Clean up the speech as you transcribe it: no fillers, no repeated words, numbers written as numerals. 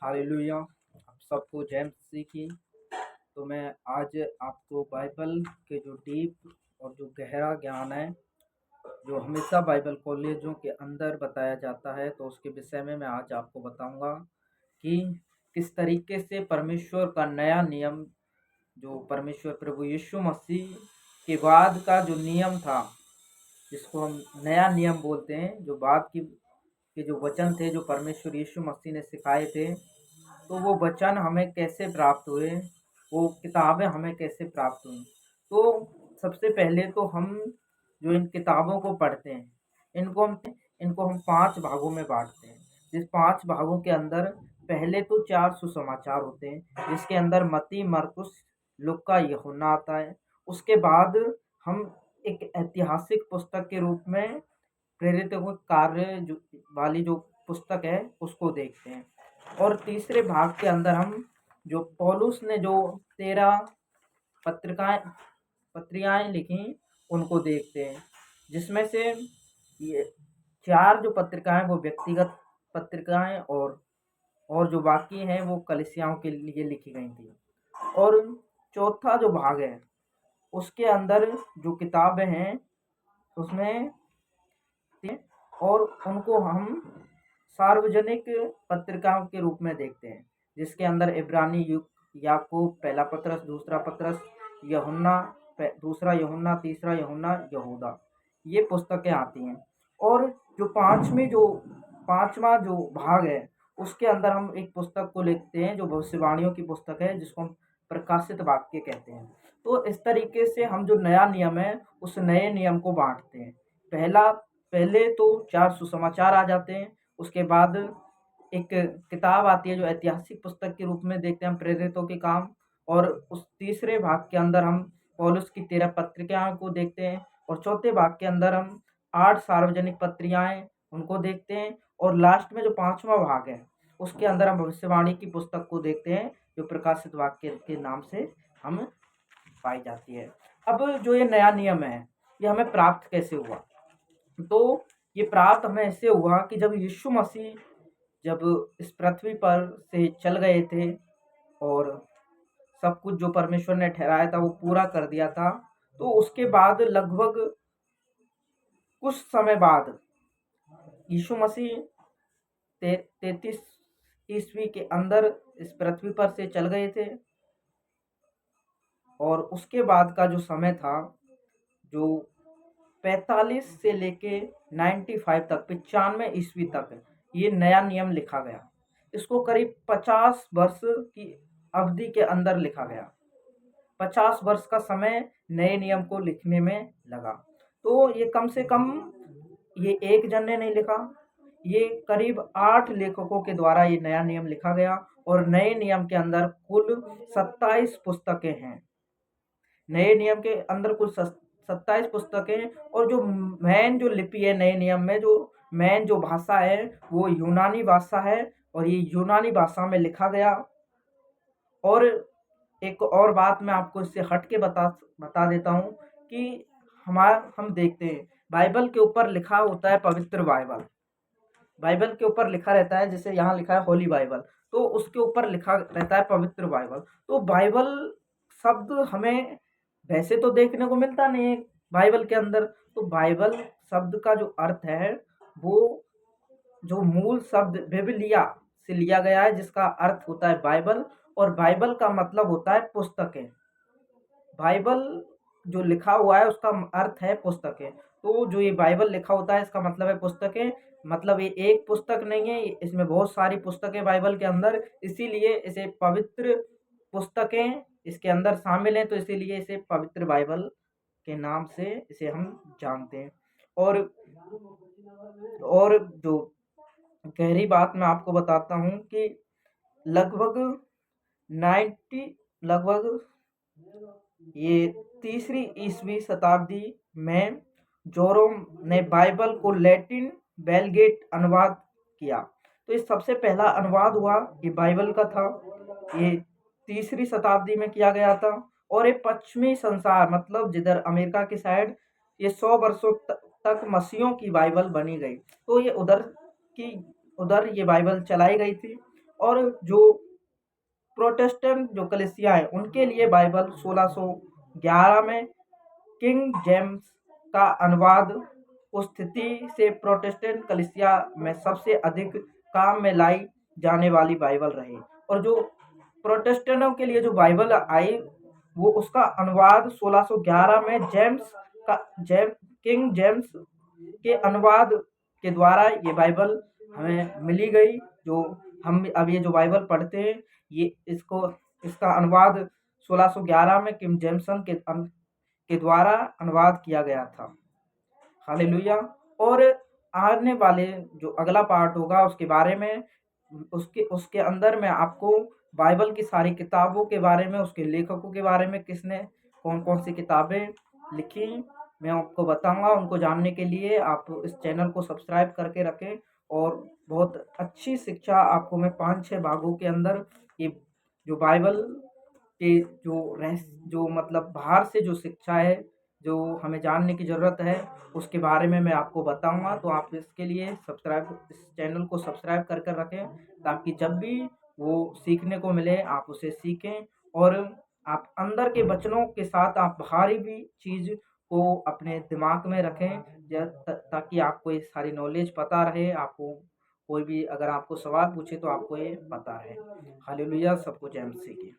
Hallelujah. आप सबको जय मसीह की। तो मैं आज आपको बाइबल के जो डीप और जो गहरा ज्ञान है, जो हमेशा बाइबल कॉलेजों के अंदर बताया जाता है, तो उसके विषय में मैं आज आपको बताऊंगा कि किस तरीके से परमेश्वर का नया नियम, जो परमेश्वर प्रभु यीशु मसीह के बाद का जो नियम था, जिसको हम नया नियम बोलते हैं, जो बाद की के जो वचन थे, जो परमेश्वर यीशु मसीह ने सिखाए थे, तो वो वचन हमें कैसे प्राप्त हुए, वो किताबें हमें कैसे प्राप्त हुई। तो सबसे पहले तो हम जो इन किताबों को पढ़ते हैं, इनको हम 5 भागों में बाँटते हैं। जिस 5 भागों के अंदर पहले तो 4 सुसमाचार होते हैं, जिसके अंदर मत्ती, मरकुस, लूका, यूहन्ना आता है। उसके बाद हम एक ऐतिहासिक पुस्तक के रूप में प्रेरितों के कार्य जो वाली जो पुस्तक है, उसको देखते हैं। और तीसरे भाग के अंदर हम जो पौलुस ने जो 13 पत्रिकाएं पत्रियाएं लिखी, उनको देखते हैं, जिसमें से ये 4 जो पत्रिकाएं वो व्यक्तिगत पत्रिकाएं और जो बाकी हैं वो कलीसियाओं के लिए लिखी गई थी। और चौथा जो भाग है, उसके अंदर जो किताबें हैं उसमें और उनको हम सार्वजनिक पत्रिकाओं के रूप में देखते हैं, जिसके अंदर इब्रानी, याकूब, पहला पत्रस, दूसरा पत्रस, यूहन्ना, दूसरा यूहन्ना, तीसरा यूहन्ना, यहूदा, ये पुस्तकें आती हैं। और जो पांचवा जो भाग है, उसके अंदर हम एक पुस्तक को लिखते हैं जो भविष्यवाणियों की पुस्तक है, जिसको हम प्रकाशित वाक्य कहते हैं। तो इस तरीके से हम जो नया नियम है, उस नए नियम को बांटते हैं। पहले तो 4 सुसमाचार आ जाते हैं, उसके बाद एक किताब आती है जो ऐतिहासिक पुस्तक के रूप में देखते हैं हम, प्रेरितों के काम। और उस तीसरे भाग के अंदर हम पौलुस की 13 पत्रिकाओं को देखते हैं। और चौथे भाग के अंदर हम 8 सार्वजनिक पत्रियाएं उनको देखते हैं। और लास्ट में जो 5वां भाग है, उसके अंदर हम भविष्यवाणी की पुस्तक को देखते हैं, जो प्रकाशित वाक्य के नाम से हम पाई जाती है। अब जो ये नया नियम है, ये हमें प्राप्त कैसे हुआ? तो ये प्राप्त हमें ऐसे हुआ कि जब यीशु मसीह जब इस पृथ्वी पर से चल गए थे और सब कुछ जो परमेश्वर ने ठहराया था वो पूरा कर दिया था, तो उसके बाद लगभग कुछ समय बाद यीशु मसीह 33 ईस्वी के अंदर इस पृथ्वी पर से चल गए थे। और उसके बाद का जो समय था, जो 45 से लेके 95 तक, 95 ईस्वी तक, ये नया नियम लिखा गया। इसको करीब 50 वर्ष की अवधि के अंदर लिखा गया। 50 वर्ष का समय नए नियम को लिखने में लगा। तो ये कम से कम ये एक जन ने नहीं लिखा, ये करीब 8 लेखकों के द्वारा ये नया नियम लिखा गया। और नए नियम के अंदर कुल 27 पुस्तकें हैं। नए नियम के अंदर कुल 27 पुस्तकें। और जो मेन जो लिपि है नए नियम में, जो मेन जो भाषा है, वो यूनानी भाषा है। और ये यूनानी भाषा में लिखा गया। और एक और बात मैं आपको इससे हट के बता देता हूँ कि हम देखते हैं बाइबल के ऊपर लिखा होता है पवित्र बाइबल। बाइबल के ऊपर लिखा रहता है, जैसे यहाँ लिखा है होली बाइबल, तो उसके ऊपर लिखा रहता है पवित्र बाइबल। तो बाइबल शब्द हमें वैसे तो देखने को मिलता नहीं है बाइबल के अंदर। तो बाइबल शब्द का जो अर्थ है, वो जो मूल शब्द बिबलिया से लिया गया है, जिसका अर्थ होता है बाइबल। और बाइबल का मतलब होता है पुस्तकें। बाइबल जो लिखा हुआ है उसका अर्थ है पुस्तकें। तो जो ये बाइबल लिखा होता है, इसका मतलब है पुस्तकें। मतलब ये एक पुस्तक नहीं है, इसमें बहुत सारी पुस्तकें बाइबल के अंदर, इसीलिए इसे पवित्र पुस्तकें इसके अंदर शामिल हैं, तो इसीलिए इसे पवित्र बाइबल के नाम से इसे हम जानते हैं। और जो गहरी बात मैं आपको बताता हूँ कि लगभग 90 लगभग ये तीसरी ईसवी शताब्दी में जोरोम ने बाइबल को लैटिन बेलगेट अनुवाद किया। तो ये सबसे पहला अनुवाद हुआ, ये बाइबल का था। ये तीसरी शताब्दी में किया गया था। और ये पश्चिमी संसार, मतलब जिधर अमेरिका की साइड, ये 100 वर्षों तक मसीहों की बाइबल बनी गई। तो ये उधर ये बाइबल चलाई गई थी। और जो प्रोटेस्टेंट जो कलीसिया है उनके लिए बाइबल 1611 में किंग जेम्स का अनुवाद उस स्थिति से प्रोटेस्टेंट कलीसिया में सबसे अधिक काम में लाई जाने वाली बाइबल रही। और जो प्रोटेस्टेंटों के लिए जो बाइबल आई वो उसका अनुवाद 1611 में किंग जेम्स के अनुवाद के द्वारा ये बाइबल हमें मिली गई। जो हम अब ये जो बाइबल पढ़ते हैं ये इसका अनुवाद 1611 में किंग जेम्सन के द्वारा अनुवाद किया गया था। हालेलुया। और आने वाले जो अगला पार्ट होगा उसके बारे में उसके अंदर मैं आपको बाइबल की सारी किताबों के बारे में, उसके लेखकों के बारे में, किसने कौन कौन सी किताबें लिखी, मैं आपको बताऊंगा। उनको जानने के लिए आप इस चैनल को सब्सक्राइब करके रखें और बहुत अच्छी शिक्षा आपको मैं 5-6 भागों के अंदर ये जो बाइबल के जो मतलब बाहर से जो शिक्षा है जो हमें जानने की ज़रूरत है उसके बारे में मैं आपको बताऊंगा। तो आप इसके लिए इस चैनल को सब्सक्राइब कर कर रखें ताकि जब भी वो सीखने को मिले आप उसे सीखें और आप अंदर के वचनों के साथ आप बाहरी भी चीज़ को अपने दिमाग में रखें ताकि आपको ये सारी नॉलेज पता रहे। आपको कोई भी अगर आपको सवाल पूछे तो आपको ये पता रहे। हालेलुया। सबको जय मसीह की।